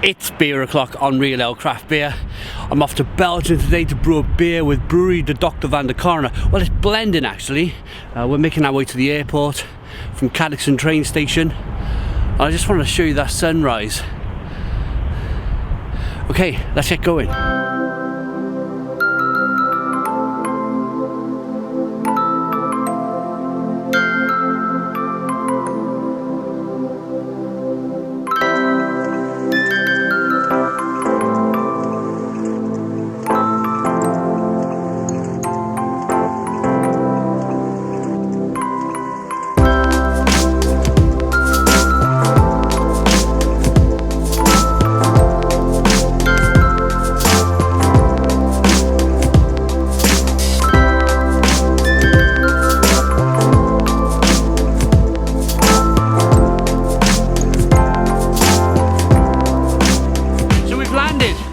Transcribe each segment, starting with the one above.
It's beer o'clock on Real Ale Craft Beer. I'm off to Belgium today to brew a beer with Brewery De Dochter van de Korenaar. Well, it's blending actually. We're making our way to the airport from Cadixon train station. I just wanted to show you that sunrise. Okay, let's get going.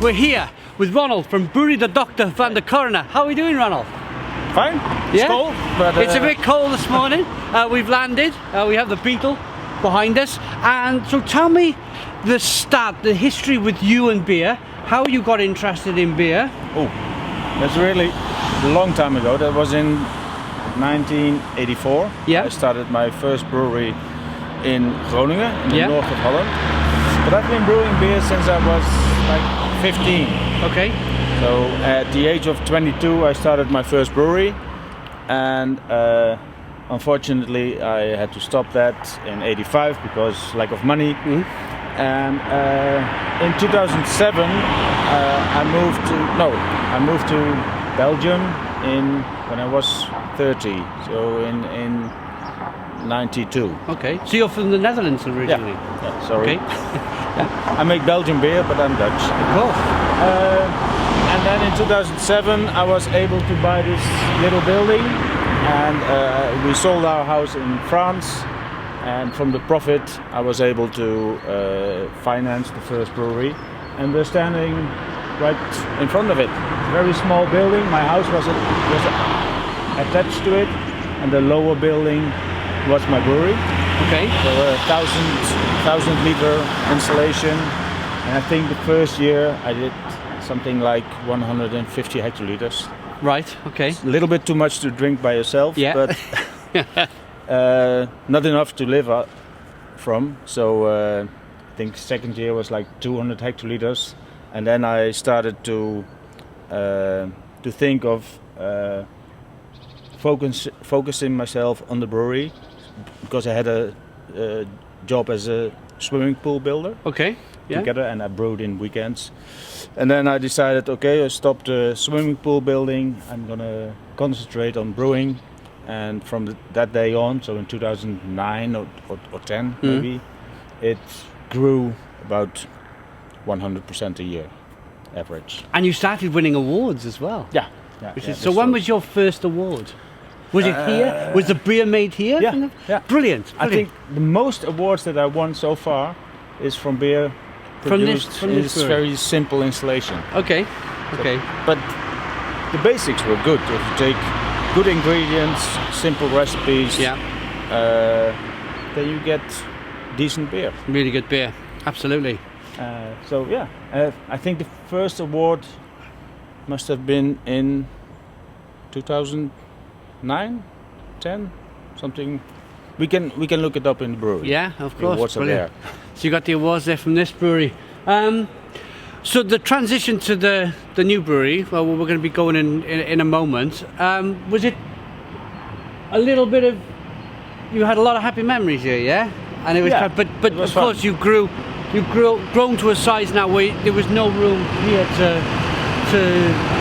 We're here with Ronald from Brewery De Dochter van de Korenaar. How are we doing, Ronald? Fine. It's cold, but it's a bit cold this morning. We've landed. We have the Beetle behind us. And so tell me the start, the history with you and beer. How you got interested in beer? Oh, that's really a long time ago. That was in 1984. Yeah. I started my first brewery in Groningen, in the north of Holland. But I've been brewing beer since I was like 15. Okay. So at the age of 22 I started my first brewery, and unfortunately I had to stop that in 85 because lack of money. And in 2007 I moved to Belgium when I was 30, so in 92. Okay, so you're from the Netherlands originally? Yeah, sorry. Okay. I make Belgian beer, but I'm Dutch. Of course. And then in 2007 I was able to buy this little building, and we sold our house in France, and from the profit I was able to finance the first brewery, and we're standing right in front of it. It's a very small building. My house was attached to it, and the lower building was my brewery. Okay. So a 1,000 liter installation, and I think the first year I did something like 150 hectoliters. Right. Okay. It's a little bit too much to drink by yourself, but not enough to live from. So I think second year was like 200 hectoliters, and then I started to think of focusing myself on the brewery, because I had a job as a swimming pool builder. Okay. Yeah. Together, and I brewed in weekends. And then I decided, okay, I stopped the swimming pool building. I'm gonna concentrate on brewing. And from that day on, so in 2009 or 10 maybe, it grew about 100% a year, average. And you started winning awards as well. Yeah. So when was your first award? Was it here? Was the beer made here? Yeah. Brilliant. I think the most awards that I won so far is from beer produced from in this this very simple installation. Okay. But the basics were good. If you take good ingredients, simple recipes, then you get decent beer. Really good beer. Absolutely. I think the first award must have been in 2009, 10, something. We can look it up in the brewery. Yeah, of course. The awards are there. So you got the awards there from this brewery. So the transition to the new brewery, well, we're going to be going in a moment. Was it a little bit of? You had a lot of happy memories here, yeah? And it was, but of course you grown to a size now where there was no room here to.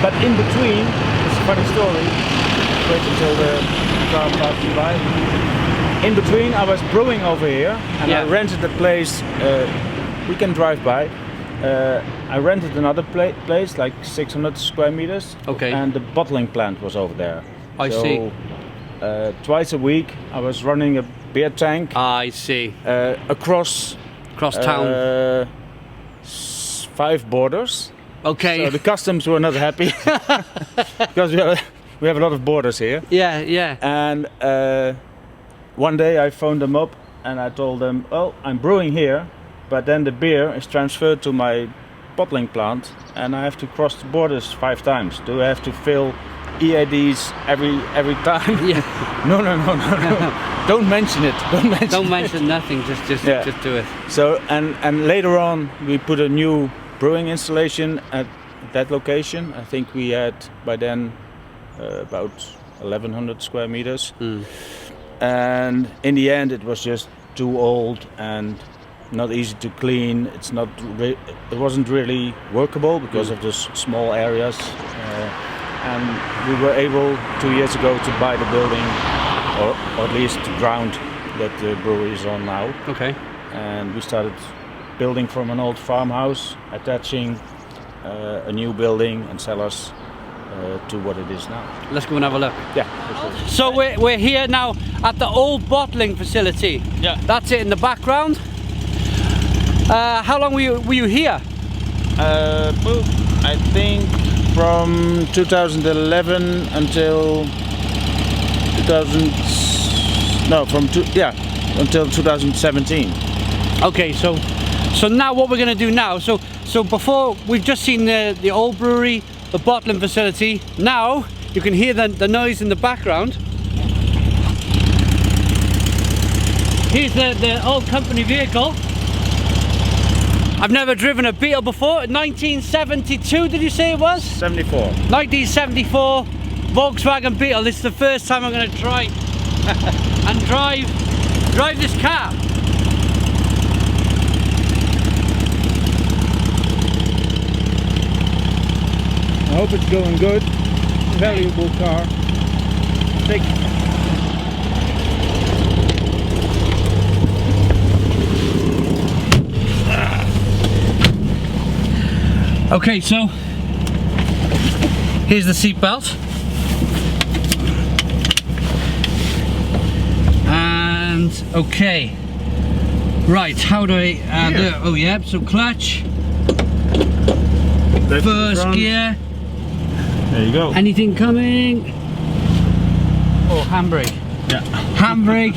But in between, it's a funny story. Wait until the car passes by. In between, I was brewing over here, and I rented a place. We can drive by. I rented another place, like 600 square meters. Okay. And the bottling plant was over there. I see. Twice a week, I was running a beer tank. I see. Across town. 5 borders. Okay. So the customs were not happy because we have a lot of borders here. Yeah. And one day I phoned them up and I told them, "Oh, I'm brewing here, but then the beer is transferred to my bottling plant, and I have to cross the borders 5 times. Do I have to fill EADs every time? Yeah. No. Don't mention it. Don't mention nothing. Just do it. So and later on we put a new brewing installation at that location. I think we had by then about 1,100 square meters. And in the end it was just too old and not easy to clean. It wasn't really workable because of the small areas. And we were able 2 years ago to buy the building, or at least the ground that the brewery is on now. Okay. And we started building from an old farmhouse, attaching a new building and cellars to what it is now. Let's go and have a look. Yeah. So we're here now at the old bottling facility. Yeah. That's it in the background. How long were you here? I think from 2011 until until 2017. Okay, so now what we're going to do now, so before we've just seen the old brewery, the bottling facility. Now you can hear the noise in the background. Here's the old company vehicle. I've never driven a Beetle before. 1972, did you say it was? 74. 1974 Volkswagen Beetle. This is the first time I'm going to try and drive this car. I hope it's going good. Valuable car. Big. Okay, so here's the seat belt. And okay. Right, how do I do it? Oh yeah, so clutch. First gear. There you go. Anything coming? Oh, handbrake. Yeah. Handbrake.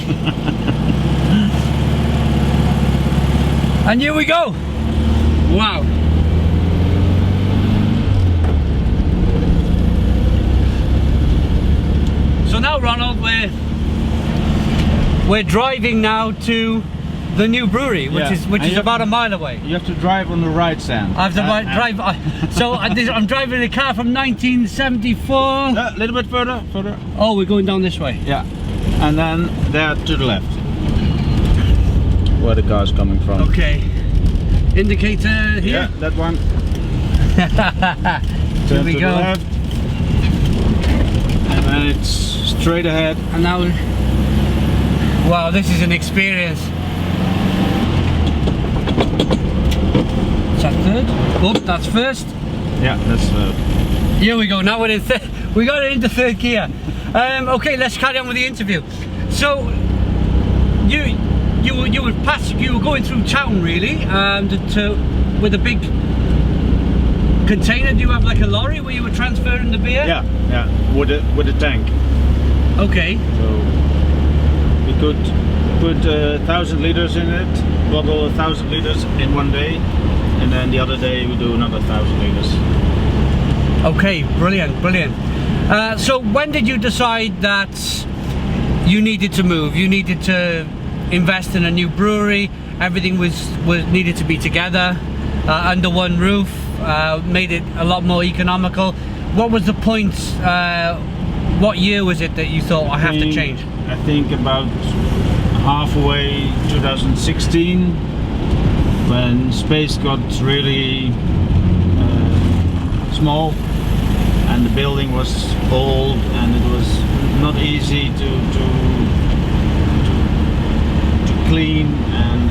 And here we go. Wow. So now, Ronald, we're driving now to the new brewery, which is about a mile away. You have to drive on the right side. I have to drive. So I'm driving a car from 1974. A little bit further. Oh, we're going down this way. Yeah, and then there to the left, where the car's coming from. Okay. Indicator here. Yeah, that one. Here we to go. The left. And then it's straight ahead. And now, wow, this is an experience. Is that third? Oh, that's first. Yeah, that's third. Here we go. Now we're in we got it into third gear. Okay, let's carry on with the interview. So you were going through town really, with a big container. Do you have like a lorry where you were transferring the beer? Yeah, with a tank. Okay. So we could put 1,000 liters in it, bottle 1,000 liters in one day, and then the other day we do another 1,000 liters. Okay, brilliant. So when did you decide that you needed to move? You needed to invest in a new brewery. Everything was needed to be together under one roof. Made it a lot more economical. What was the point? What year was it that you thought I have to change? I think about halfway 2016, when space got really small and the building was old and it was not easy to clean, and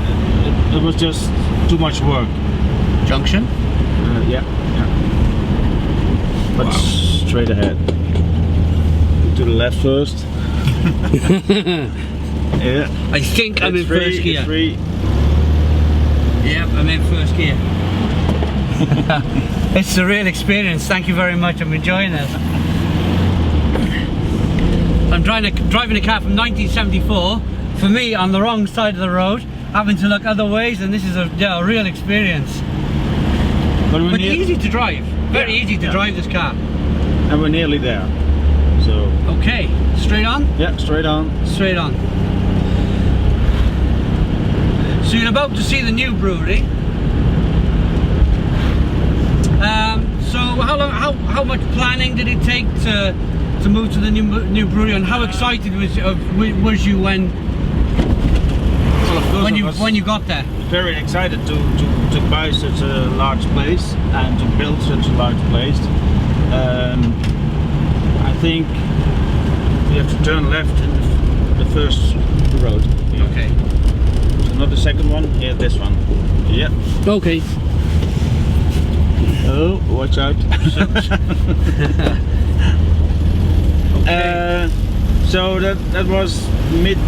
it was just too much work. Junction? Yeah. But wow. Straight ahead. To the left first. Yeah. I think I'm in first gear. Yep, I'm in first gear. It's a real experience. Thank you very much. I'm enjoying this. I'm driving a car from 1974. For me, on the wrong side of the road. having to look other ways, and this is a real experience. But easy to drive. Very easy to drive this car. And we're nearly there. So. Okay, straight on? Yeah, straight on. Straight on. So you're about to see the new brewery. So how much planning did it take to move to the new brewery, and how excited was you when you got there? Very excited to buy such a large place and to build such a large place. I think we have to turn left in the first road. Here. Okay. So not the second one, here this one. Yeah. Okay. Oh, watch out. Okay. So that was mid,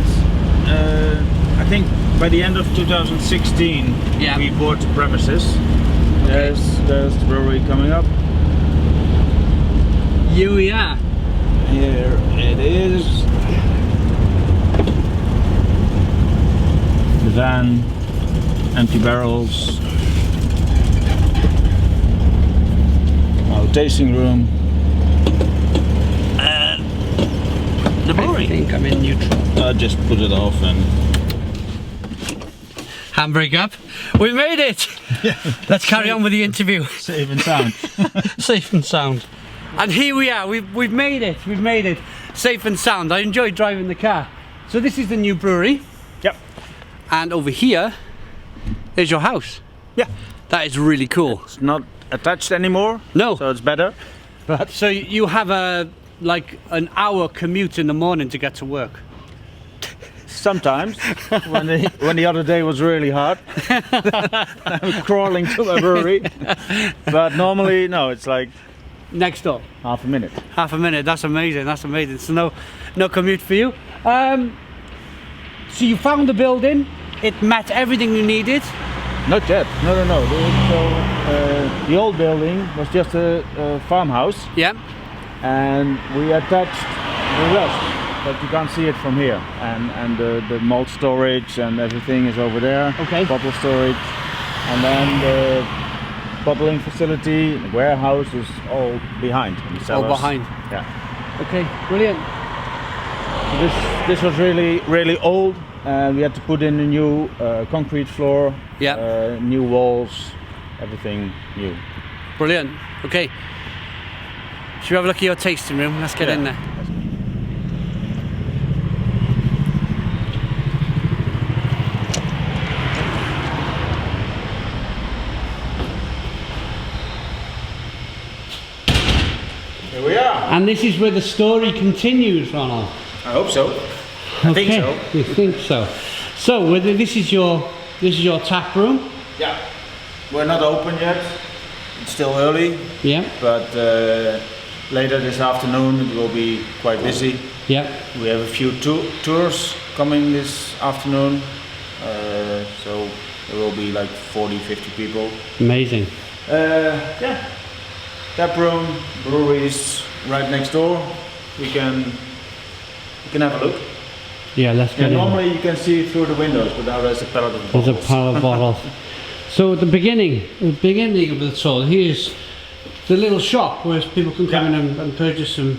I think by the end of 2016 we bought the premises. Okay. There's the brewery coming up. Here we are. Here it is. The van, empty barrels. Our tasting room. And the brewery. I think I'm in neutral. I just put it off and... Handbrake up. We made it! Yeah. Let's carry on with the interview. Safe and sound. Safe and sound. And here we are, we've made it, safe and sound. I enjoyed driving the car. So this is the new brewery. Yep. And over here is your house. Yeah. That is really cool. It's not attached anymore. No. So it's better. But so you have like an hour commute in the morning to get to work. sometimes when the other day was really hot. I'm crawling to my brewery. But normally no, it's like next door. Half a minute. Half a minute, that's amazing, that's amazing. So no commute for you. So you found the building, it met everything you needed? Not yet, no. So the old building was just a farmhouse. Yeah. And we attached the rest, but you can't see it from here. And the malt storage and everything is over there. Okay. Bottle storage. And then the bottling facility, the warehouse is all behind. All behind. Yeah. Okay, brilliant. So this was really old. We had to put in a new concrete floor. Yeah. New walls, everything new. Brilliant. Okay. Should we have a look at your tasting room? Let's get in there. Here we are. And this is where the story continues, Ronald. I hope so. I think so. You think so? So this is your tap room. Yeah. We're not open yet. It's still early. Yeah. But later this afternoon it will be quite busy. Yeah. We have a few tours coming this afternoon. So there will be like 40-50 people. Amazing. Yeah. Taproom, brewery is right next door. You can have a look. Yeah, let's get in. Normally you can see through the windows, but now there's a pallet of bottles. There's a pallet of bottles. So at the beginning of the tour, here's the little shop where people can come in and purchase some.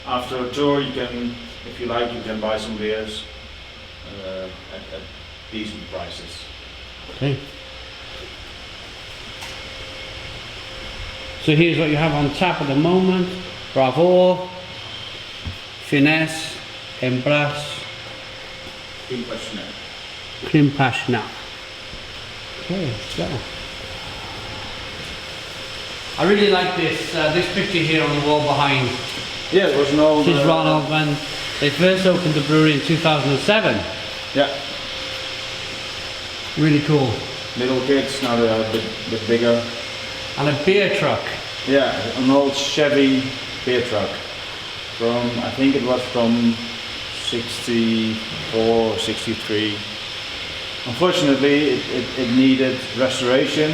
After a tour, you can, if you like, you can buy some beers at decent prices. Okay. So here's what you have on tap at the moment. Bravo, Finesse, Embrace, Cream Passionate. Okay, let's go. I really like this picture here on the wall behind. Yeah, it was an old... This is Ronald when they first opened the brewery in 2007. Yeah. Really cool. Little kids, now they are a bit bigger. And a beer truck. Yeah, an old Chevy beer truck. I think it was from 64 or 63. Unfortunately, it needed restoration,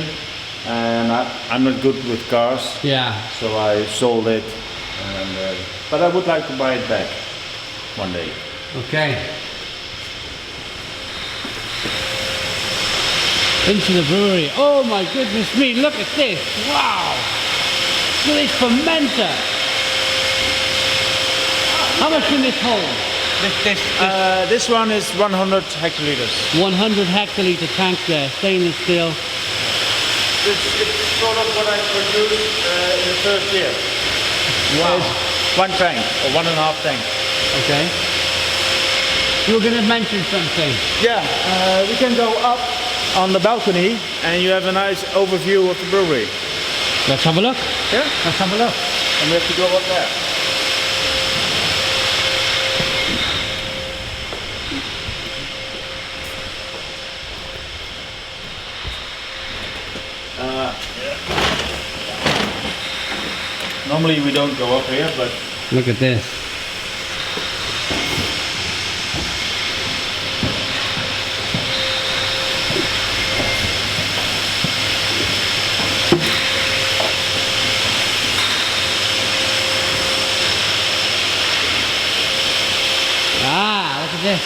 and I'm not good with cars. Yeah. So I sold it, but I would like to buy it back one day. Okay. into the brewery. Oh my goodness me, look at this. Wow. Look at this fermenter. How much can this hold? This one is 100 hectoliters. 100 hectoliter tank there, stainless steel. It's sort of what I produced in the first year. Wow. It's one tank, or 1.5 tank. Okay. You were going to mention something. Yeah, we can go up on the balcony and you have a nice overview of the brewery. Let's have a look. Yeah? Let's have a look. And we have to go up there. Normally we don't go up here, but look at this. Ah, look at this.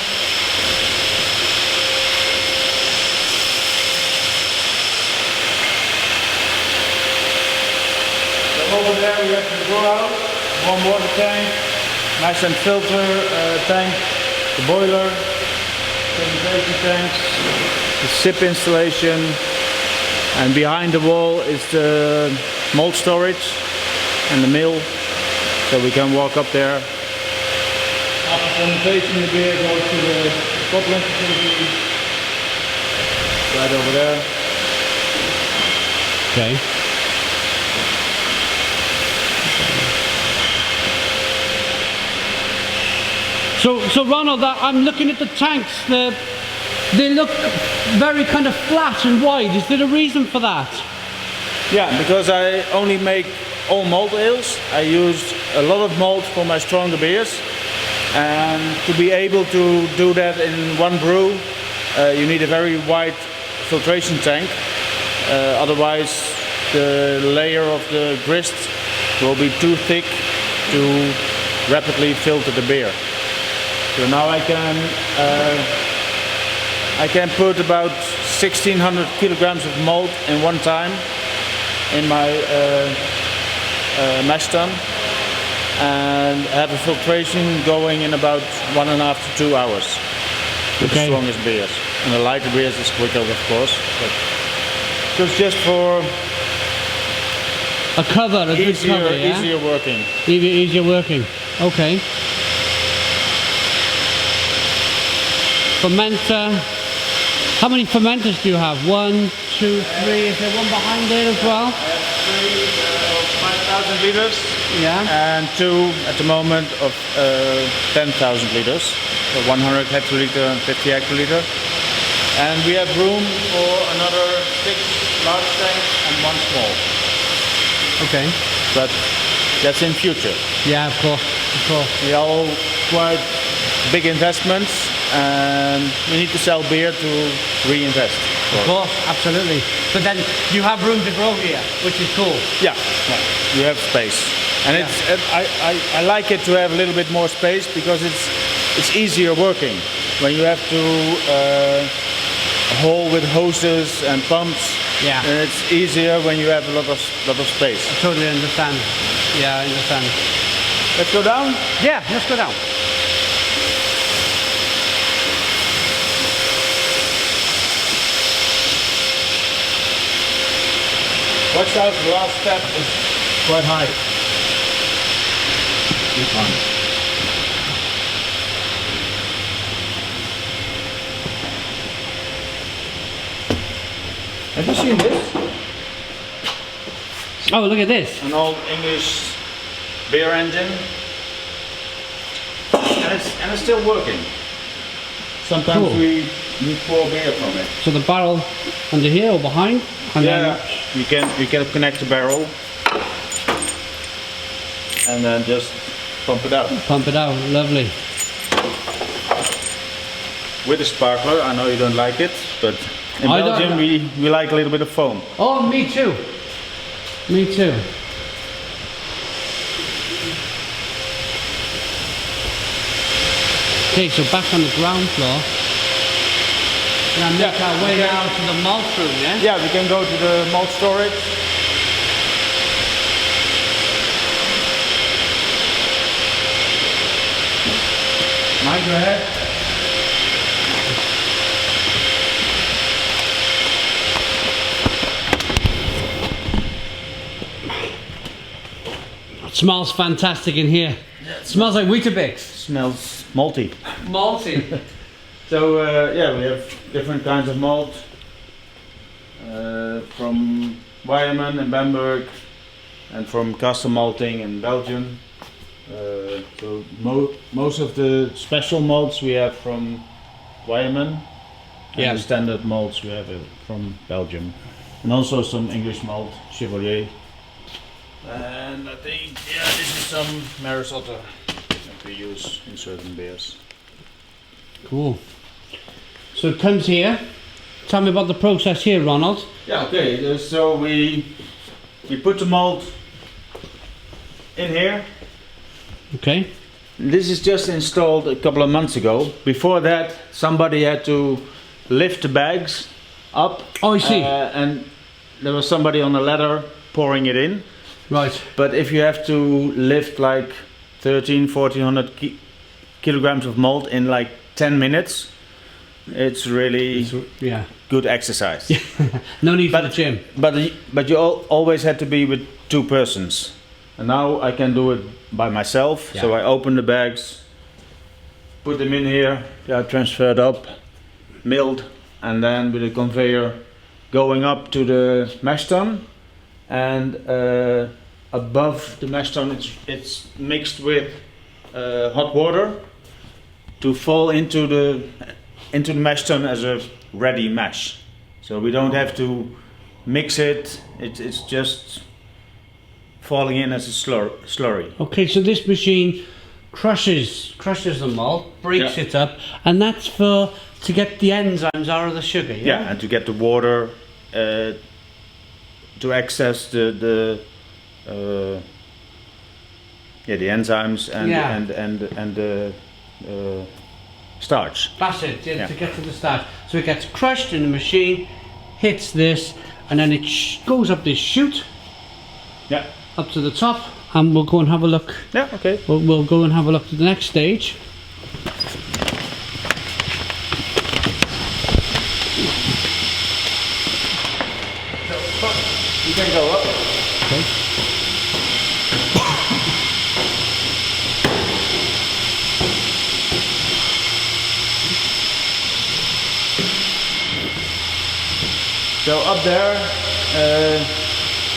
over there we have the brew-out, one water tank, nice and filter tank, the boiler, fermentation tanks, the sip installation, and behind the wall is the malt storage and the mill, so we can walk up there. After fermentation, the beer goes to the bottling facility, right over there. Okay. So Ronald, I'm looking at the tanks. They look very kind of flat and wide. Is there a reason for that? Yeah, because I only make all malt ales. I use a lot of malt for my stronger beers, and to be able to do that in one brew, you need a very wide filtration tank. Otherwise, the layer of the grist will be too thick to rapidly filter the beer. So now I can put about 1600 kilograms of malt in one time in my mash tun, and have a filtration going in about 1.5 to 2 hours with the strongest beers. And the lighter beers is quicker, of course, but just for a cover, a good cover, yeah? Easier working. Easier working. Okay. Fermenter. How many fermenters do you have? 1, 2, 3. Is there one behind there as well? I have 3 5,000 liters. Yeah. And 2 at the moment of 10,000 liters. So 100 hectoliter and 50 hectoliter. And we have room for another 6 large tanks and 1 small. Okay. But that's in future. Yeah, of course. Of course. They are all quite big investments, and we need to sell beer to reinvest. Of course, absolutely. But then you have room to grow here, which is cool. Yeah, you have space, and I like it to have a little bit more space because it's easier working when you have to haul with hoses and pumps. Yeah, and it's easier when you have a lot of space. I totally understand. Yeah, I understand. Let's go down. Yeah, let's go down. Watch out, the last step is quite high. This one. Have you seen this? Oh, look at this. An old English beer engine. And it's still working. Sometimes cool. we pour beer from it. So the barrel under here or behind? And yeah, you can connect the barrel and then just pump it out. Pump it out, lovely. With a sparkler, I know you don't like it, but in Belgium we like a little bit of foam. Oh, me too. Me too. Okay, so back on the ground floor. Gonna make our way now to the malt room, yeah? Yeah, we can go to the malt storage. Mike, go ahead. It smells fantastic in here. It smells like Weetabix. Smells malty. Malty. So yeah, we have different kinds of malt from Weyermann in Bamberg and from Castle Malting in Belgium. So most of the special malts we have from Weyermann, and the standard malts we have from Belgium, and also some English malt, Chevalier. And I think this is some Maris Otter that we use in certain beers. Cool. So it comes here. Tell me about the process here, Ronald. Yeah, okay. So we put the malt in here. Okay. This is just installed a couple of months ago. Before that, somebody had to lift the bags up. Oh, I see. And there was somebody on a ladder pouring it in. Right. But if you have to lift like 1400 kilograms of malt in like 10 minutes, it's really good exercise. No need for the gym. But you always had to be with 2 persons. And now I can do it by myself. Yeah. So I open the bags, put them in here, they are transferred up, milled, and then with a conveyor going up to the mash tun. And above the mash tun it's mixed with hot water to fall into the mash tun as a ready mash. So we don't have to mix it, it's just falling in as a slurry. Okay, so this machine crushes the malt, breaks it up, and that's to get the enzymes out of the sugar, yeah? Yeah, and to get the water to access the enzymes and the starch. That's it, to get to the starch. So it gets crushed in the machine, hits this, and then it goes up this chute. Yeah. Up to the top, and we'll go and have a look. Yeah, okay. We'll go and have a look at the next stage. You can go up. Okay. So up there,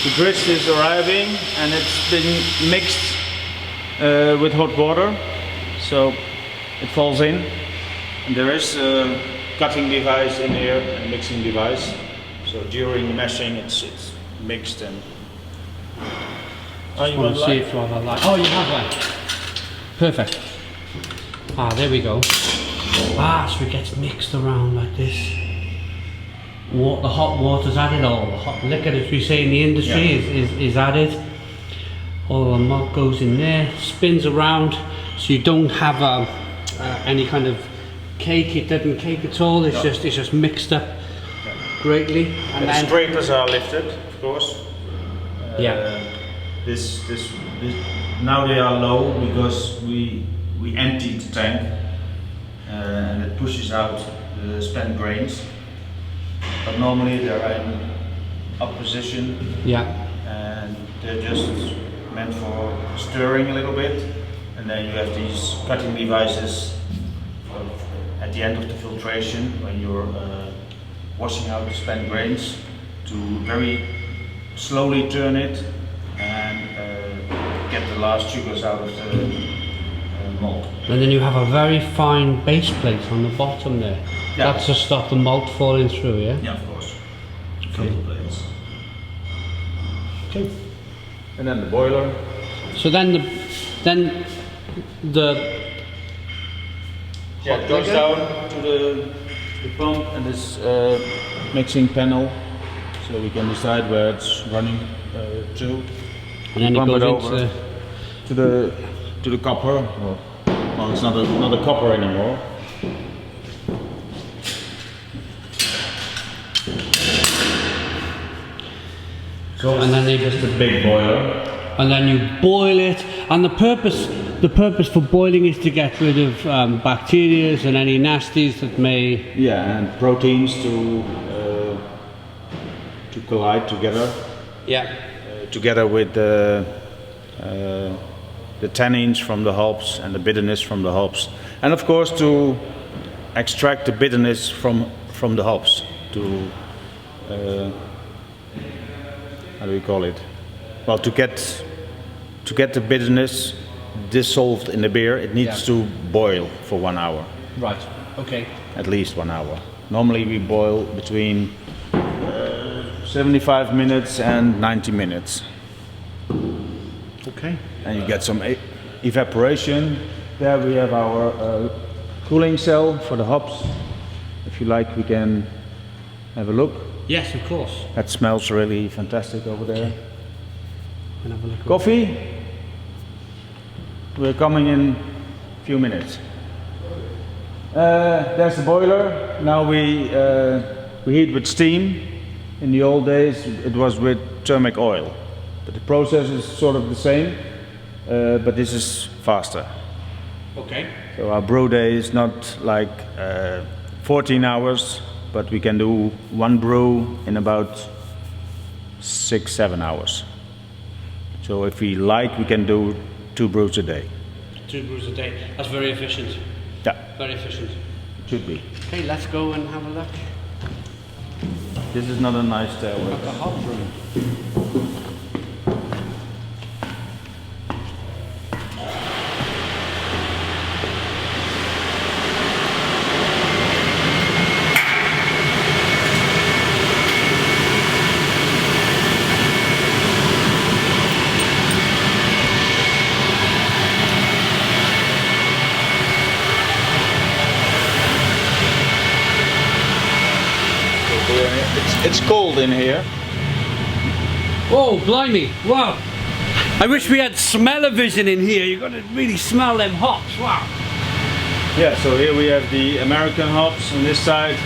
the grist is arriving and it's been mixed with hot water, so it falls in. And there is a cutting device in here, a mixing device. So during mashing, it's mixed and. Oh, you want to see if you have a light? Oh, you have one. Perfect. Ah, there we go. Ah, so it gets mixed around like this. The hot water's added, all the hot liquor, as we say in the industry, is added. All the malt goes in there, spins around, so you don't have any kind of cake. It doesn't cake at all. It's just mixed up greatly. And the scrapers are lifted, of course. This now they are low because we emptied the tank and it pushes out the spent grains. But normally they're in up position. Yeah. And they're just meant for stirring a little bit. And then you have these cutting devices at the end of the filtration when you're washing out the spent grains to very slowly turn it and get the last sugars out of the malt. And then you have a very fine base plate on the bottom there. Yeah. That's to stop the malt falling through, yeah? Yeah, of course. Okay. Filter plates. Okay. And then the boiler. So then the it goes down to the pump and this mixing panel, so we can decide where it's running to. And then it pump goes over into to the copper. Well, it's not a copper anymore. So and then just a big boiler. And then you boil it, and the purpose for boiling is to get rid of bacteria and any nasties that may. Yeah, and proteins to collide together. Yeah. Together with the tannins from the hops and the bitterness from the hops, and of course to extract the bitterness from the hops. To how do we call it? Well, to get the bitterness dissolved in the beer, it needs to boil for 1 hour. Right. Okay. At least 1 hour. Normally we boil between 75 minutes and 90 minutes. Okay. And you get some evaporation. There we have our cooling cell for the hops. If you like, we can have a look. Yes, of course. That smells really fantastic over there. Can have a look. Coffee. We're coming in a few minutes. There's the boiler. Now we heat with steam. In the old days it was with thermic oil. But the process is sort of the same, but this is faster. Okay. So our brew day is not like 14 hours, but we can do one brew in about 6-7 hours. So if we like, we can do 2 brews a day. 2 brews a day. That's very efficient. Yeah. Very efficient. It should be. Okay, let's go and have a look. This is not a nice stairway. Like a hot room. It's cold in here. Oh, blimey! Wow! I wish we had smell-o-vision in here. You've got to really smell them hops. Wow! Yeah, so here we have the American hops on this side,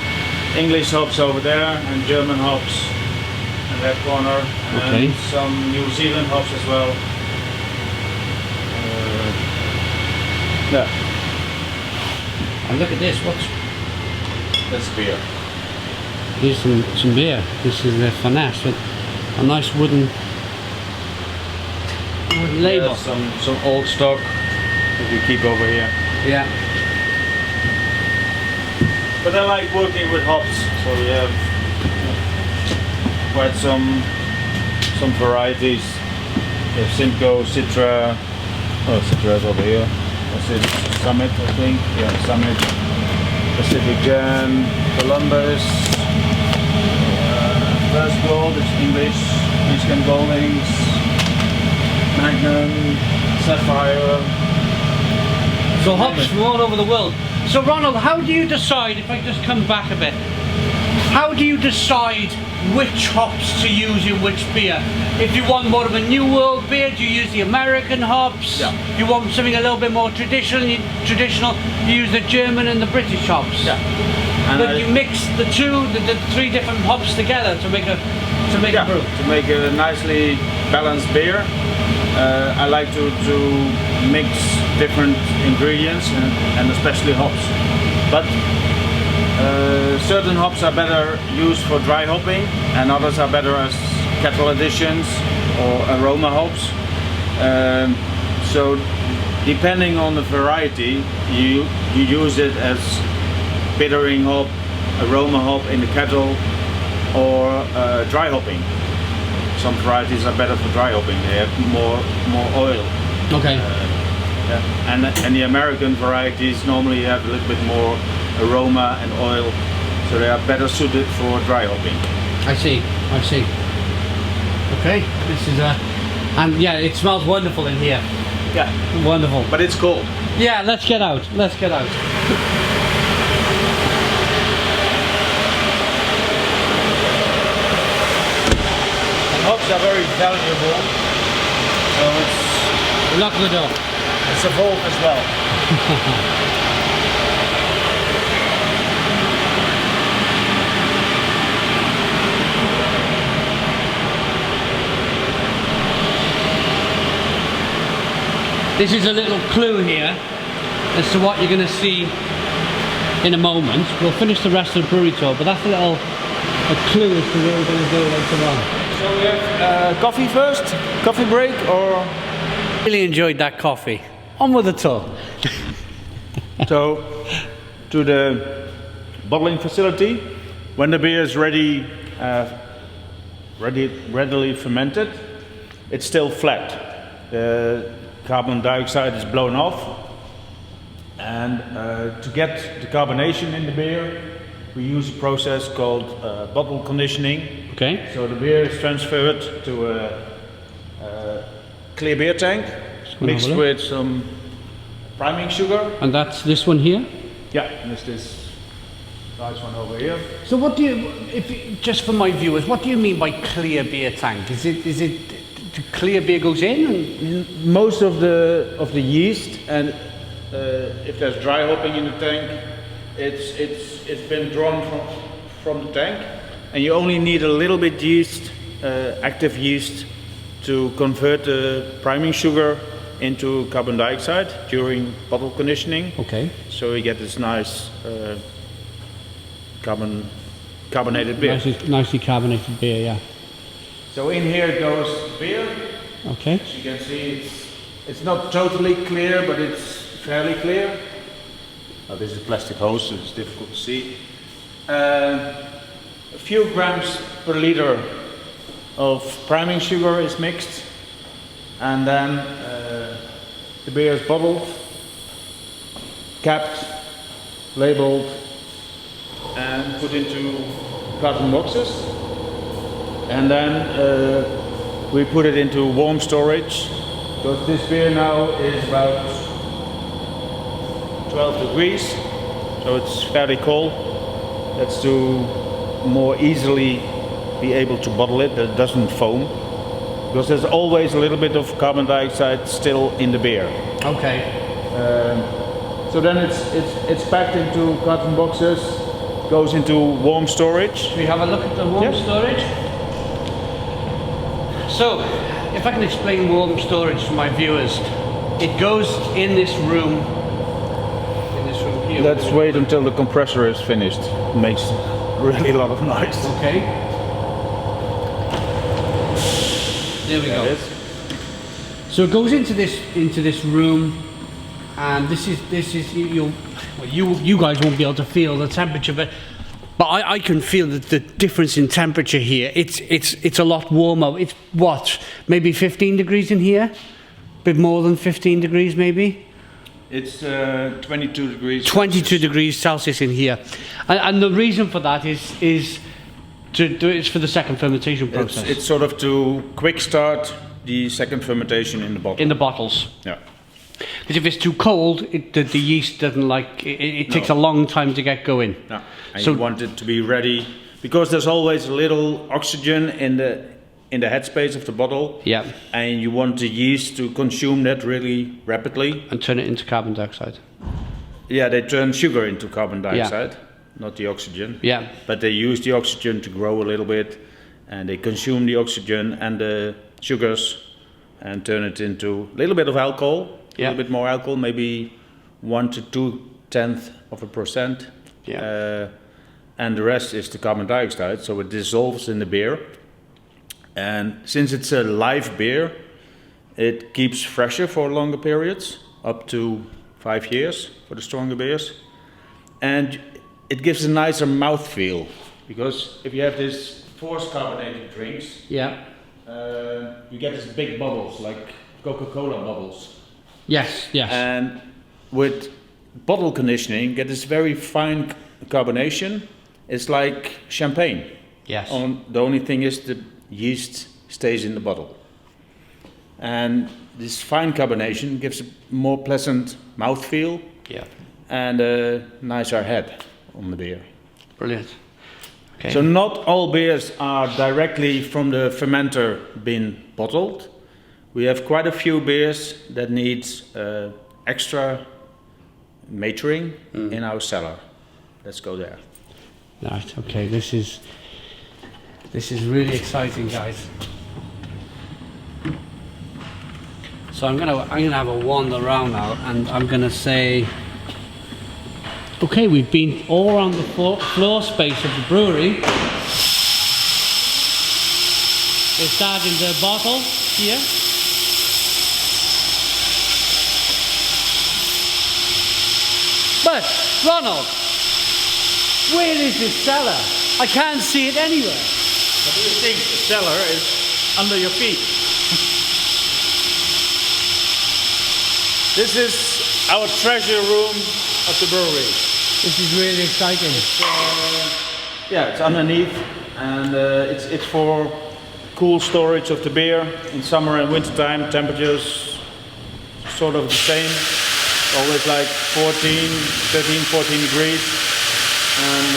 English hops over there, and German hops in that corner, and some New Zealand hops as well. Yeah. And look at this. That's beer. Here's some beer. This is the finesse with a nice wooden label. Yeah, some old stock that we keep over here. Yeah. But I like working with hops, so we have quite some varieties. We have Simcoe, Citra. Oh, Citra is over here. That's it. Summit, I think. Yeah, Summit. Pacific Jam, Columbus. First Gold is English, Michigan Goldings, Magnum, Sapphire. So hops from all over the world. So Ronald, how do you decide, if I just come back a bit, how do you decide which hops to use in which beer? If you want more of a New World beer, do you use the American hops? Yeah. If you want something a little bit more traditional, you use the German and the British hops. Yeah. But you mix the 3 different hops together to make a brew. To make a nicely balanced beer. I like to mix different ingredients and especially hops. But certain hops are better used for dry hopping, and others are better as kettle additions or aroma hops. So depending on the variety, you use it as bittering hop, aroma hop in the kettle, or dry hopping. Some varieties are better for dry hopping. They have more oil. Okay. Yeah. And the American varieties normally have a little bit more aroma and oil, so they are better suited for dry hopping. I see. Okay. This is and yeah, it smells wonderful in here. Yeah. Wonderful. But it's cold. Yeah. Let's get out. Hops are very valuable, so Lock the door. it's evolved as well. This is a little clue here as to what you're going to see in a moment. We'll finish the rest of the brewery tour, but that's a clue as to what we're going to do later on. So we have coffee first, coffee break, or? Really enjoyed that coffee. On with the tour. So, to the bottling facility, when the beer is ready, readily fermented, it's still flat. The carbon dioxide is blown off, and to get the carbonation in the beer, we use a process called bottle conditioning. Okay. So the beer is transferred to a clear beer tank, mixed with some priming sugar. And that's this one here? Yeah, and there's this nice one over here. So what do you, just for my viewers, what do you mean by clear beer tank? Is it clear beer goes in? Most of the yeast, and if there's dry hopping in the tank, it's been drawn from the tank, and you only need a little bit yeast, active yeast, to convert the priming sugar into carbon dioxide during bottle conditioning. Okay. So you get this nice carbonated beer. Nicely carbonated beer, yeah. So in here goes beer. Okay. As you can see, it's not totally clear, but it's fairly clear. Now this is plastic hose, so it's difficult to see. A few grams per liter of priming sugar is mixed, and then the beer is bottled, capped, labeled, and put into carton boxes. And then we put it into warm storage, because this beer now is about 12 degrees, so it's fairly cold. That's to more easily be able to bottle it, that it doesn't foam, because there's always a little bit of carbon dioxide still in the beer. Okay. So then it's packed into carton boxes, goes into warm storage. Should we have a look at the warm storage? So, if I can explain warm storage to my viewers, it goes in this room. Here. Let's wait until the compressor is finished. It makes really a lot of noise. Okay. There we go. So it goes into this room, and this is you guys won't be able to feel the temperature, but I can feel the difference in temperature here. It's a lot warmer. It's what, maybe 15 degrees in here, a bit more than 15 degrees maybe. It's 22 degrees. 22 Celsius. degrees Celsius in here, and the reason for that is to do it's for the second fermentation process. It's sort of to quick start the second fermentation in the bottle. In the bottles. Yeah. Because if it's too cold, the yeast doesn't like it. Takes a long time to get going. No. And So you want it to be ready, because there's always a little oxygen in the headspace of the bottle. Yeah. And you want the yeast to consume that really rapidly. And turn it into carbon dioxide. Yeah, they turn sugar into carbon dioxide, not the oxygen. Yeah. But they use the oxygen to grow a little bit, and they consume the oxygen and the sugars and turn it into a little bit of alcohol, a little bit more alcohol, maybe 1 to 0.2%. Yeah. And the rest is the carbon dioxide, so it dissolves in the beer. And since it's a live beer, it keeps fresher for longer periods, up to 5 years for the stronger beers. And it gives a nicer mouthfeel, because if you have these forced carbonated drinks, you get these big bubbles, like Coca-Cola bubbles. Yes, yes. And with bottle conditioning, you get this very fine carbonation. It's like champagne. Yes. The only thing is the yeast stays in the bottle. And this fine carbonation gives a more pleasant mouthfeel and a nicer head on the beer. Brilliant. Okay. So not all beers are directly from the fermenter been bottled. We have quite a few beers that needs extra maturing in our cellar. Let's go there. Right. Okay. This is really exciting, guys. So I'm gonna have a wander around now, and I'm gonna say, okay, we've been all around the floor space of the brewery. We're starting the bottle here. But Ronald, where is this cellar? I can't see it anywhere. What do you think? The cellar is under your feet. This is our treasure room of the brewery. This is really exciting. Yeah, it's underneath, and it's for cool storage of the beer in summer and winter time. Temperatures sort of the same, always like 13, 14 degrees, and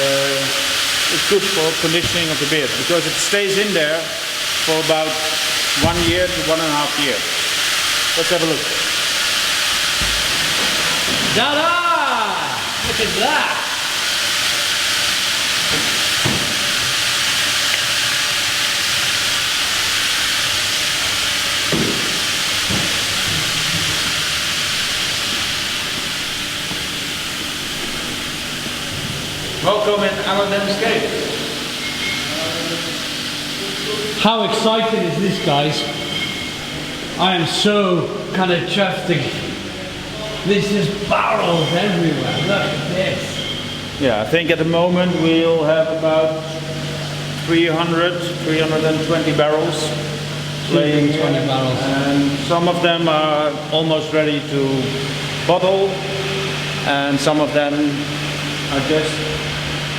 it's good for conditioning of the beer because it stays in there for about 1 year to 1.5 years. Let's have a look. Ta-da! Look at that! Welcome in our landscape. How exciting is this, guys? I am so kind of chuffed. This is barrels everywhere. Look at this. Yeah, I think at the moment we'll have about 320 barrels. 320 barrels. And some of them are almost ready to bottle, and some of them are just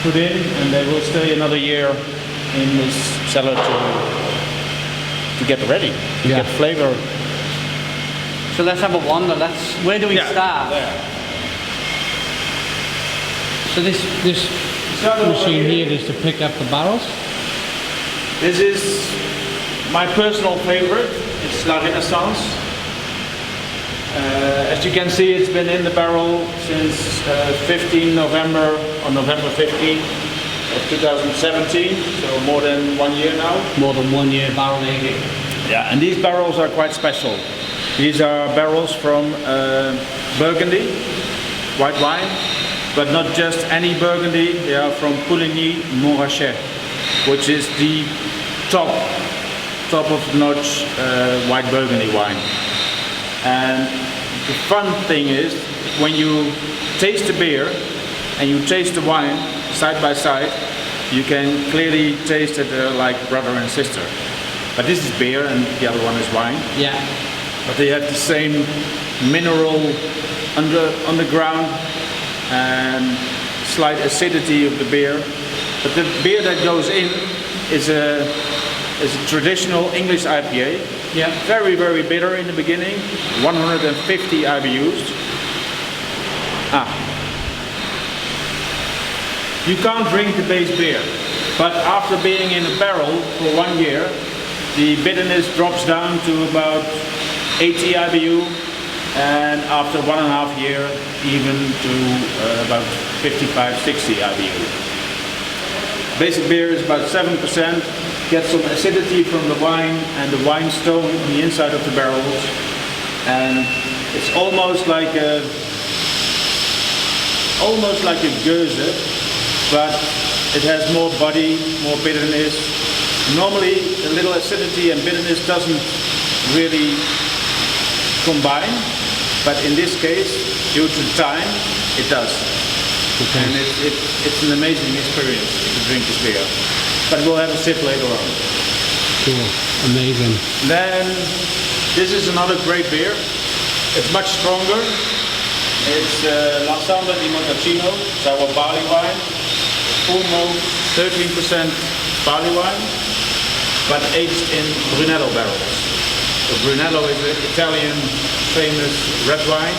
put in, and they will stay another year in this cellar to get ready, to get flavor. So let's have a wander. Where do we start? There. So this machine here is to pick up the barrels. This is my personal favorite. It's La Renaissance. As you can see, it's been in the barrel since 15 November or November 15 of 2017, so more than 1 year now. More than 1 year barrel aging. Yeah, and these barrels are quite special. These are barrels from Burgundy, white wine, but not just any Burgundy. They are from Coligny-Montrachet, which is the top of notch white Burgundy wine. And the fun thing is, when you taste the beer and you taste the wine side by side, you can clearly taste that they're like brother and sister. But this is beer and the other one is wine. Yeah. But they have the same mineral underground and slight acidity of the beer. But the beer that goes in is a traditional English IPA. Yeah. Very, very bitter in the beginning. 150 IBUs. You can't drink the base beer, but after being in a barrel for 1 year, the bitterness drops down to about 80 IBU, and after 1.5 years, even to about 55, 60 IBU. Basic beer is about 7%, gets some acidity from the wine and the wine stone on the inside of the barrels, and it's almost like a Gose, but it has more body, more bitterness. Normally, a little acidity and bitterness doesn't really combine, but in this case, due to time, it does. Okay. And it's an amazing experience to drink this beer. But we'll have a sip later on. Cool, amazing. Then, this is another great beer. It's much stronger. It's L'Ensemble di Montacino, it's our barley wine. Full malt, 13% barley wine, but aged in Brunello barrels. So Brunello is an Italian famous red wine,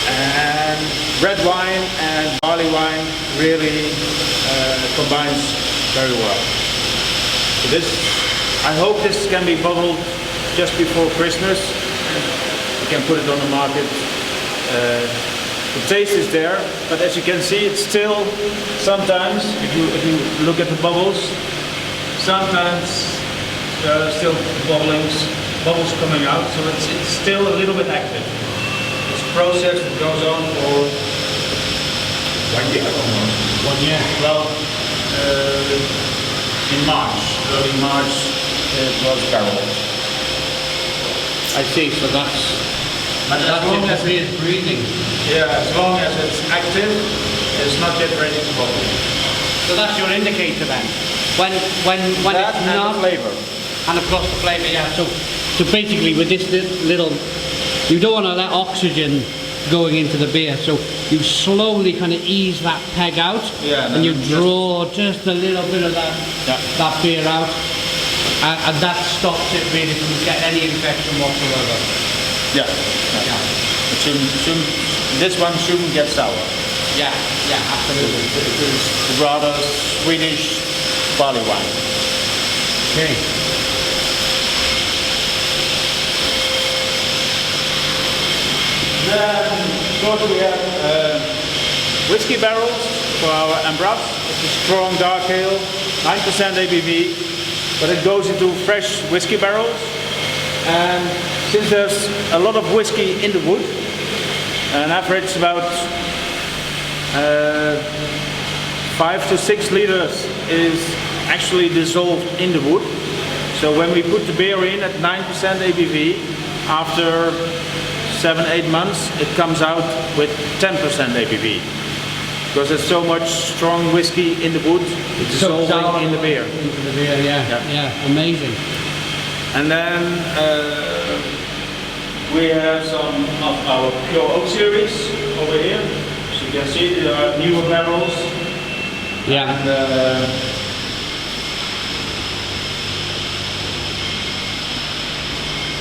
and red wine and barley wine really combines very well. So this, I hope this can be bottled just before Christmas. We can put it on the market. The taste is there, but as you can see, it's still sometimes, if you look at the bubbles, sometimes there are still bubblings, bubbles coming out, so it's still a little bit active. It's a process that goes on for 1 year almost. 1 year. Well, in March, early March, it was barreled. I see, so that's it is breathing. Yeah, as long as it's active, it's not yet ready to bubble. So that's your indicator then. When That it's and not, the flavor. and of course the flavour, yeah. So basically with this little, you don't want to let oxygen going into the beer, so you slowly kind of ease that peg out, Yeah, and you draw just a little bit of that beer out, and that stops it really from getting any infection whatsoever. Yeah. It this one shouldn't get sour. Yeah, absolutely. It is rather Swedish barley wine. Okay. Then, of course, we have whiskey barrels for our Ambras. It's a strong dark ale, 9% ABV, but it goes into fresh whiskey barrels. And since there's a lot of whiskey in the wood, an average about 5 to 6 liters is actually dissolved in the wood. So when we put the beer in at 9% ABV, after 7-8 months, it comes out with 10% ABV. Because there's so much strong whiskey in the wood, it's dissolving in the beer. Into the beer, yeah, amazing. And then we have some of our pure oak series over here. So you can see there are newer barrels. Yeah. And,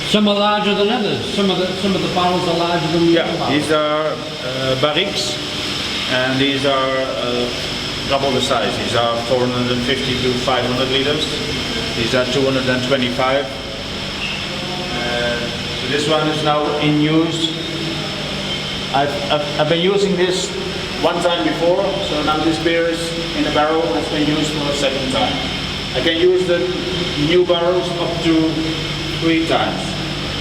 some are larger than others. Some of the barrels are larger than the other barrels. these are barriques, and these are double the size. These are 450 to 500 liters. These are 225. So this one is now in use. I've been using this one time before, so now this beer is in a barrel that's been used for a second time. I can use the new barrels up to 3 times.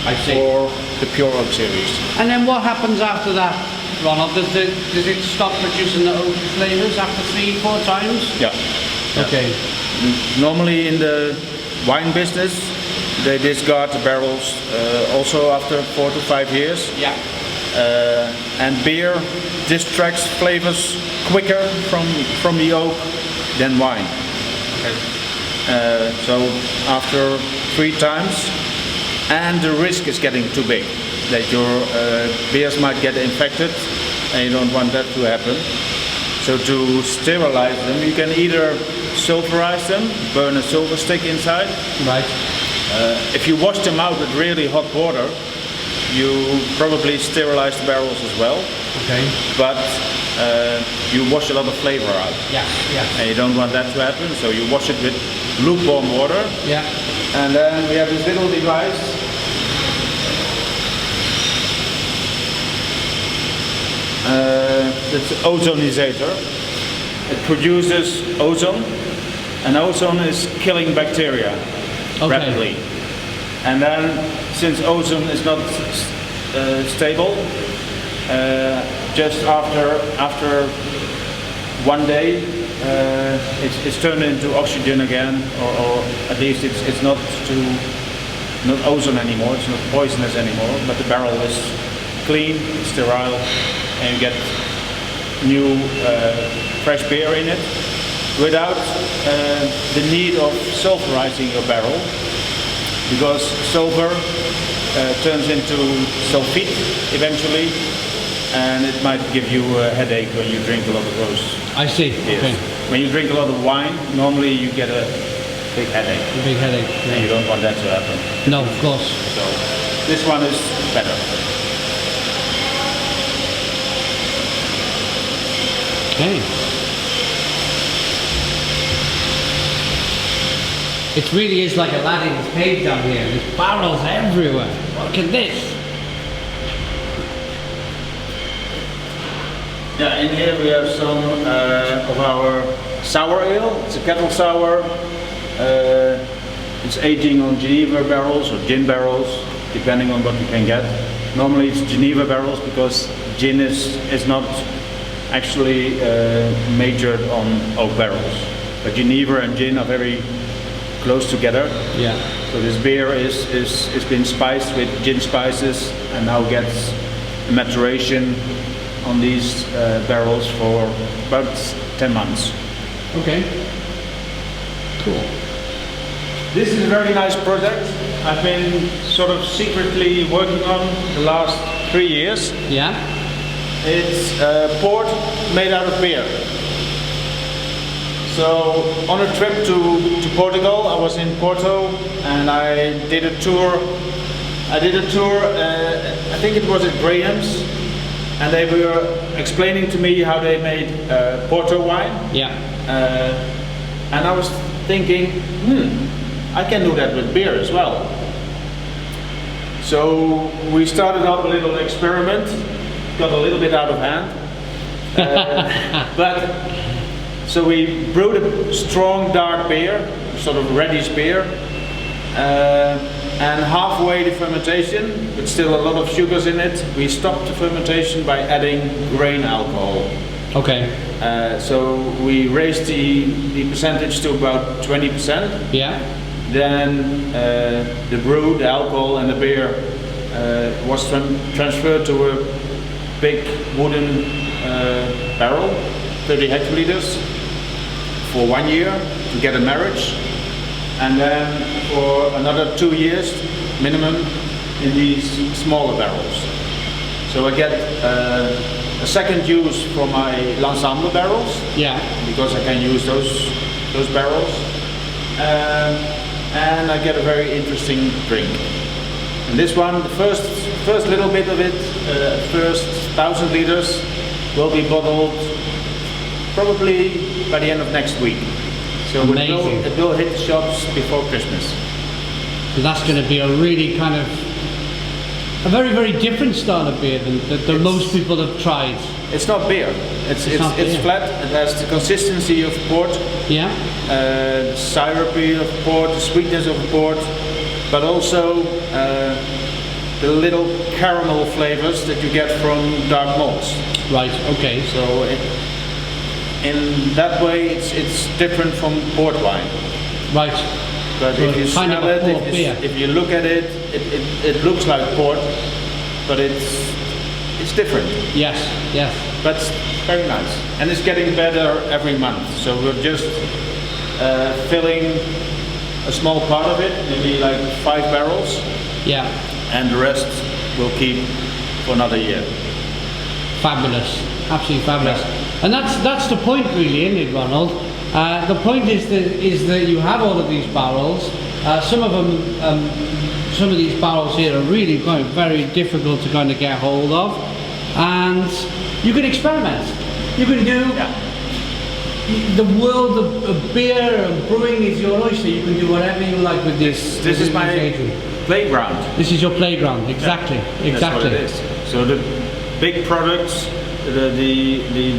I see. For the pure oak series. And then what happens after that, Ronald? Does it stop producing the oak flavours after 3-4 times? Yeah. Okay. Normally in the wine business, they discard the barrels also after 4 to 5 years. Yeah. And beer distracts flavors quicker from the oak than wine. Okay. So after 3 times, and the risk is getting too big that your beers might get infected, and you don't want that to happen. So to sterilize them, you can either sulfurize them, burn a silver stick inside. Right. If you wash them out with really hot water, you probably sterilize the barrels as well. Okay. But you wash a lot of flavor out. Yeah. And you don't want that to happen, so you wash it with lukewarm water. Yeah. And then we have this little device. It's an ozonizator. It produces ozone, and ozone is killing bacteria rapidly. And then, since ozone is not stable, just after 1 day, it's turned into oxygen again, or at least it's not ozone anymore. It's not poisonous anymore. But the barrel is clean, sterile, and you get new fresh beer in it without the need of sulfurizing your barrel, because sulfur turns into sulfite eventually, and it might give you a headache when you drink a lot of those. I see. Yes. Okay. When you drink a lot of wine, normally you get a big headache. A big headache. And you don't want that to happen. No, of course. So this one is better. Okay. It really is like Aladdin's cave down here. There's barrels everywhere. Look at this. Yeah, in here we have some of our sour ale. It's a kettle sour, It's aging on Geneva barrels or gin barrels, depending on what you can get. Normally it's Geneva barrels because gin is not actually majored on oak barrels. But Geneva and gin are very close together. Yeah. So this beer is been spiced with gin spices and now gets maturation on these barrels for about 10 months. Okay. Cool. This is a very nice project I've been sort of secretly working on the last 3 years. Yeah. It's port made out of beer. So on a trip to Portugal, I was in Porto and I did a tour. I think it was at Graham's, and they were explaining to me how they made Porto wine. Yeah. And I was thinking, I can do that with beer as well. So we started up a little experiment, got a little bit out of hand. So we brewed a strong dark beer, sort of reddish beer, and halfway the fermentation, but still a lot of sugars in it, we stopped the fermentation by adding grain alcohol. Okay. So we raised the percentage to about 20%. Yeah. Then the brew, the alcohol and the beer was transferred to a big wooden barrel, 30 hectoliters, for 1 year to get a marriage, and then for another 2 years minimum in these smaller barrels. So I get a second use for my l'ensemble barrels. Yeah. Because I can use those barrels, and I get a very interesting drink. And this one, the first little bit of it, first 1,000 liters, will be bottled probably by the end of next week. So it will hit the shops before Christmas. So that's going to be a really kind of a very, very different style of beer than most people have tried. It's not beer. It's flat. It has the consistency of port. Yeah. The syrupy of port, the sweetness of port, but also the little caramel flavors that you get from dark malts. Right. Okay. So in that way, it's different from port wine. Right. But so if you smell it, if you look at it, it looks like port, but it's different. Yes. Yes. But it's very nice, and it's getting better every month. So we're just filling a small part of it, maybe like 5 barrels. Yeah. And the rest we'll keep for another year. Fabulous, absolutely fabulous. Yeah. And that's the point, really, isn't it, Ronald? The point is that you have all of these barrels. Some of these barrels here are really kind of very difficult to kind of get hold of, and you can experiment. You can do. Yeah. The world of beer and brewing is your oyster. You can do whatever you like with this. This is my playground. This is your playground, exactly. Yeah, exactly. That's what it is. So the big products, the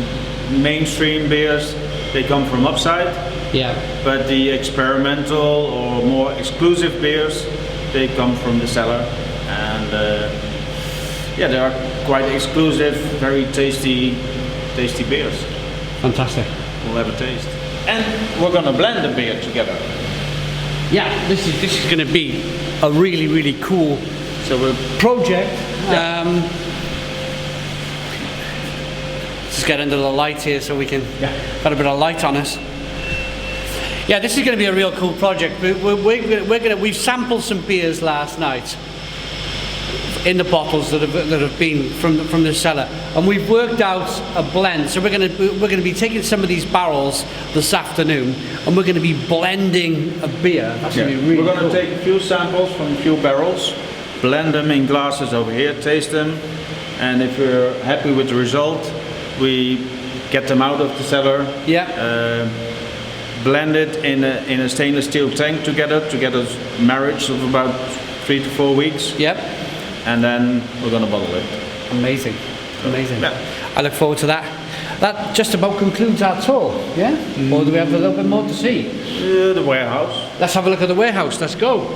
mainstream beers, they come from upside. Yeah. But the experimental or more exclusive beers, they come from the cellar, and they are quite exclusive, very tasty beers. Fantastic. We'll have a taste. And we're gonna blend the beer together. Yeah, this is going to be a really, really cool project. Yeah. Let's get under the light here so we can got a bit of light on us. Yeah, this is going to be a real cool project. We've sampled some beers last night in the bottles that have been from the cellar, and we've worked out a blend. So we're going to be taking some of these barrels this afternoon, and we're going to be blending a beer. That's going to be really cool. We're going to take a few samples from a few barrels, blend them in glasses over here, taste them, and if we're happy with the result, we get them out of the cellar. Yeah. Blend it in a stainless steel tank to get a marriage of about 3 to 4 weeks. Yep. And then we're going to bottle it. Amazing. Yeah. I look forward to that. That just about concludes our tour, yeah? Or do we have a little bit more to see? The warehouse. Let's have a look at the warehouse, let's go.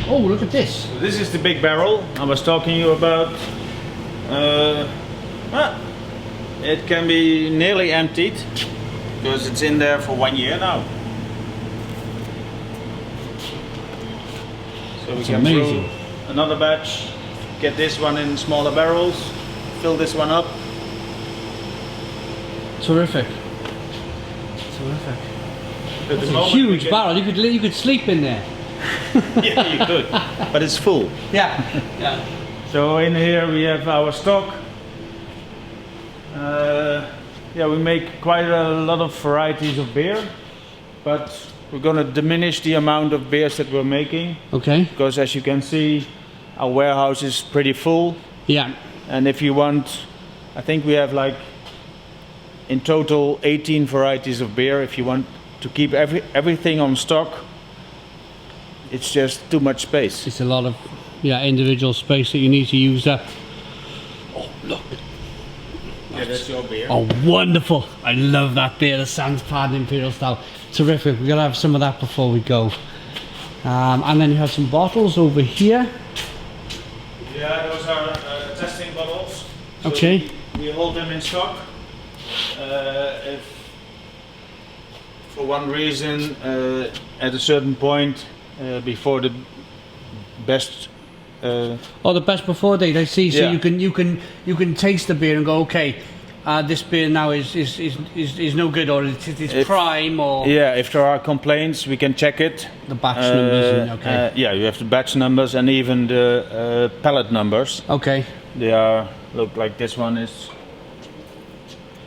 Oh, look at this. So this is the big barrel I was talking to you about. It can be nearly emptied because it's in there for 1 year now. So we That's can amazing. brew another batch, get this one in smaller barrels, fill this one up. Terrific. Terrific. At the It's a moment huge we can- barrel, you could sleep in there. Yeah, you could, but it's full. Yeah. Yeah. So in here we have our stock. Yeah, we make quite a lot of varieties of beer, but we're going to diminish the amount of beers that we're making Okay. because, as you can see, our warehouse is pretty full. Yeah. And if you want, I think we have like in total 18 varieties of beer. If you want to keep everything on stock, it's just too much space. It's a lot of individual space that you need to use up. Oh, look. Yeah, that's your beer. Oh, wonderful. I love that beer, the Sandspad Imperial Stout. Terrific. We're going to have some of that before we go. And then you have some bottles over here. Yeah, those are testing bottles. So Okay. we hold them in stock. If for one reason, at a certain point, before the best. Oh, the best before date, I see. So Yeah. you can taste the beer and go, okay, this beer now is no good, or it's prime, or Yeah, if there are complaints, we can check it. the batch numbers. And, okay. Yeah, you have the batch numbers and even the pallet numbers. Okay. They are, look, like this one is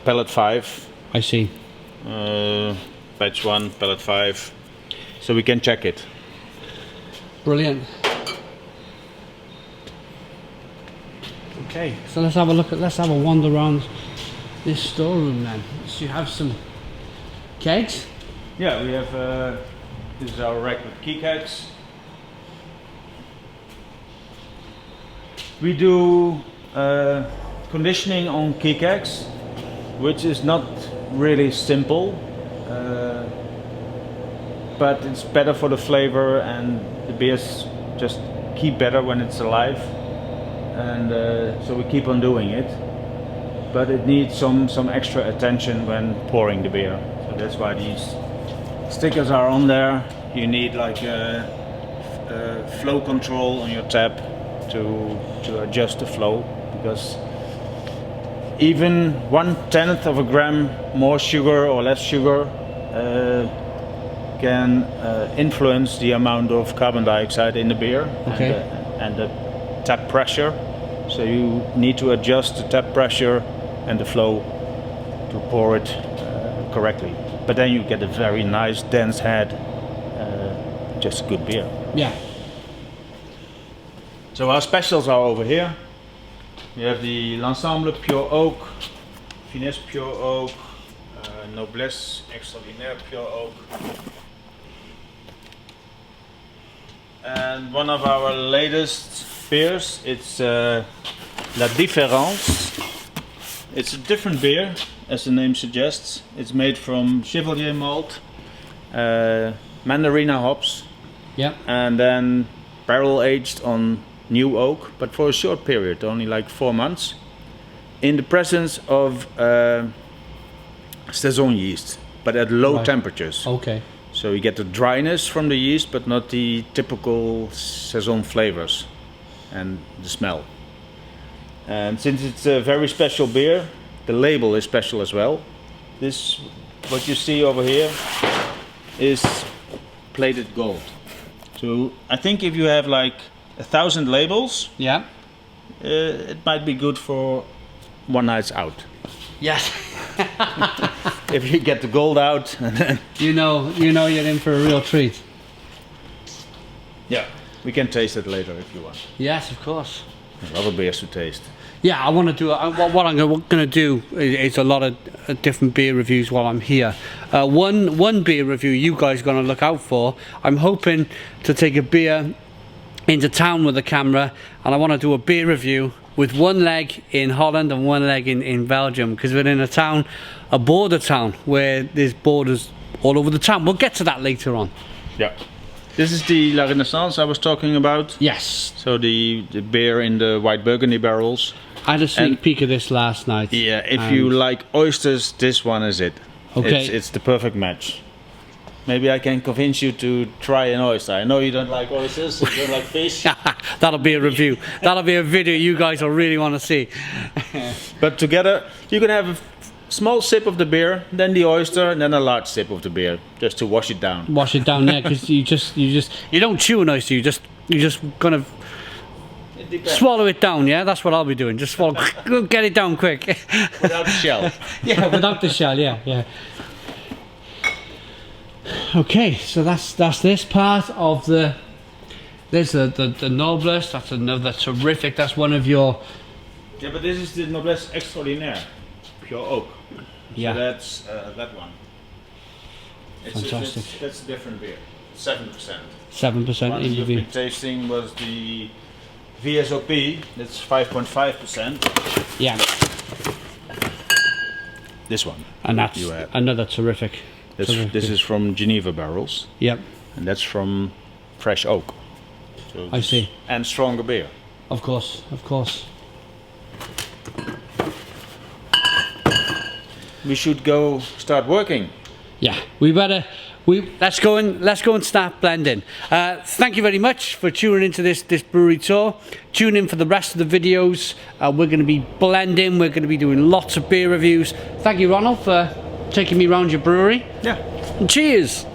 pallet 5, I see. batch 1, pallet 5. So we can check it. Brilliant. Okay, so let's have a wander around this storeroom then. So you have some kegs. Yeah, we have, this is our rack with key kegs. We do conditioning on key kegs, which is not really simple, but it's better for the flavor and the beers just keep better when it's alive. And so we keep on doing it, but it needs some extra attention when pouring the beer. So that's why these stickers are on there. You need like a flow control on your tap to adjust the flow, because even 1/10 of a gram more sugar or less sugar can influence the amount of carbon dioxide in the beer. Okay. And the tap pressure. So you need to adjust the tap pressure and the flow to pour it correctly. But then you get a very nice dense head, just good beer. Yeah. So our specials are over here. We have the L'Ensemble Pure Oak, Finesse Pure Oak, Noblesse Extraordinaire Pure Oak. And one of our latest beers, it's La Différence. It's a different beer, as the name suggests. It's made from Chevalier malt, Mandarina hops, Yeah. and then barrel aged on new oak, but for a short period, only like 4 months, in the presence of saison yeast, but at low Right. temperatures. Okay. So you get the dryness from the yeast, but not the typical saison flavors and the smell. And since it's a very special beer, the label is special as well. This, what you see over here, is plated gold. So I think if you have like 1,000 labels, Yeah. it might be good for one night's out. Yes. if you get the gold out, you know you're in for a real treat. yeah, we can taste it later if you want. Yes, of course. A lot of beers to taste. Yeah, I want to do. What I'm going to do is a lot of different beer reviews while I'm here. One beer review you guys are going to look out for. I'm hoping to take a beer into town with the camera, and I want to do a beer review with one leg in Holland and one leg in Belgium, because we're in a border town where there's borders all over the town. We'll get to that later on. Yeah. This is the La Renaissance I was talking about. Yes. So the beer in the white burgundy barrels. I had a sneak peek of this last night. Yeah, if you like oysters, this one is it. Okay. It's the perfect match. Maybe I can convince you to try an oyster. I know you don't like oysters, you don't like fish. That'll be a review. That'll be a video you guys will really want to see. But together, you can have a small sip of the beer, then the oyster, and then a large sip of the beer, just to wash it down. Wash it down there, because you don't chew an oyster. You just kind of swallow it down. Yeah, that's what I'll be doing. Just swallow, get it down quick. Without the shell. Yeah, without the shell. Yeah. Okay, so that's this part of the. There's the Noblesse. That's another terrific. That's one of your. Yeah, but this is the Noblesse Extraordinaire, pure oak. Yeah. So that's that one. Fantastic. That's a different beer. 7%. 7% One you've ABV. been tasting was the VSOP. That's 5.5%. Yeah. This one. And that's You have. another terrific. This is from Geneva barrels, Yep. and that's from fresh oak. So I see. And stronger beer. Of course. We should go start working. Yeah, let's go and start blending. Thank you very much for tuning into this brewery tour. Tune in for the rest of the videos. We're going to be blending. We're going to be doing lots of beer reviews. Thank you, Ronald, for taking me around your brewery. Yeah. And cheers.